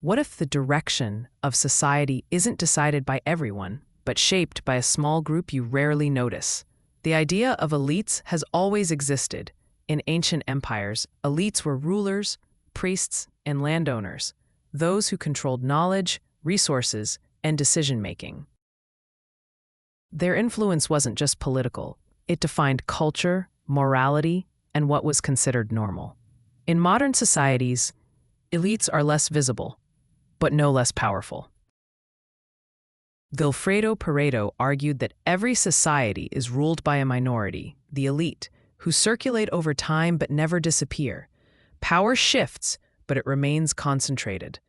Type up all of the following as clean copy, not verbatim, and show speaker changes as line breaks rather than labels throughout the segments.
What if the direction of society isn't decided by everyone, but shaped by a small group you rarely notice? The idea of elites has always existed. In ancient empires, elites were rulers, priests, and landowners, those who controlled knowledge, resources, and decision-making. Their influence wasn't just political. It defined culture, morality, and what was considered normal. In modern societies, elites are less visible, but no less powerful. Vilfredo Pareto argued that every society is ruled by a minority, the elite, who circulate over time but never disappear. Power shifts, but it remains concentrated.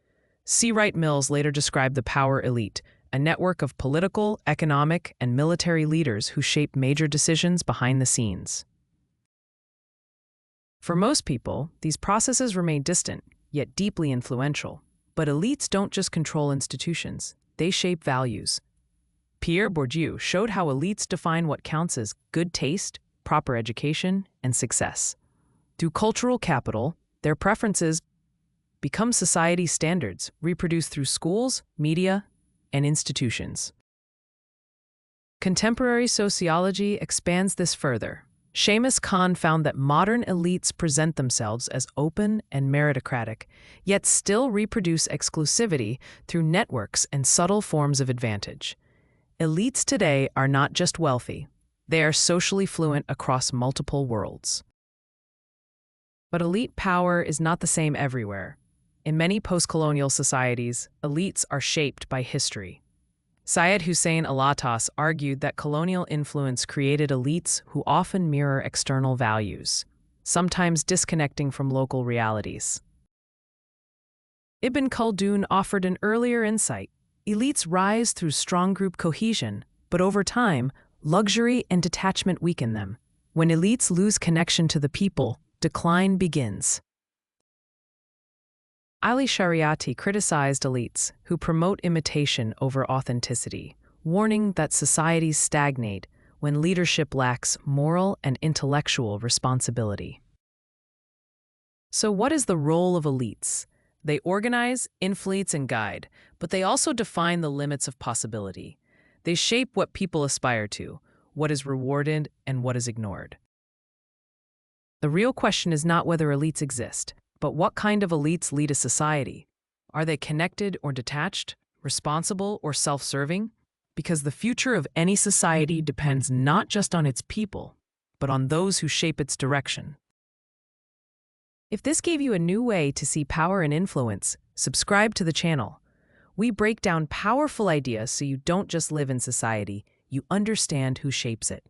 Wright Mills later described the power elite, a network of political, economic, and military leaders who shape major decisions behind the scenes. For most people, these processes remain distant, yet deeply influential. But elites don't just control institutions, they shape values. Pierre Bourdieu showed how elites define what counts as good taste, proper education, and success. Through cultural capital, their preferences become society standards reproduced through schools, media, and institutions. Contemporary sociology expands this further. Shamus Khan found that modern elites present themselves as open and meritocratic, yet still reproduce exclusivity through networks and subtle forms of advantage. Elites today are not just wealthy, they are socially fluent across multiple worlds. But elite power is not the same everywhere. In many post-colonial societies, elites are shaped by history. Syed Hussein Alatas argued that colonial influence created elites who often mirror external values, sometimes disconnecting from local realities. Ibn Khaldun offered an earlier insight. Elites rise through strong group cohesion, but over time, luxury and detachment weaken them. When elites lose connection to the people, decline begins. Ali Shariati criticized elites who promote imitation over authenticity, warning that societies stagnate when leadership lacks moral and intellectual responsibility. So what is the role of elites? They organize, influence, and guide, but they also define the limits of possibility. They shape what people aspire to, what is rewarded, and what is ignored. The real question is not whether elites exist, but what kind of elites lead a society? Are they connected or detached, responsible or self-serving? Because the future of any society depends not just on its people, but on those who shape its direction. If this gave you a new way to see power and influence, subscribe to the channel. We break down powerful ideas so you don't just live in society, you understand who shapes it.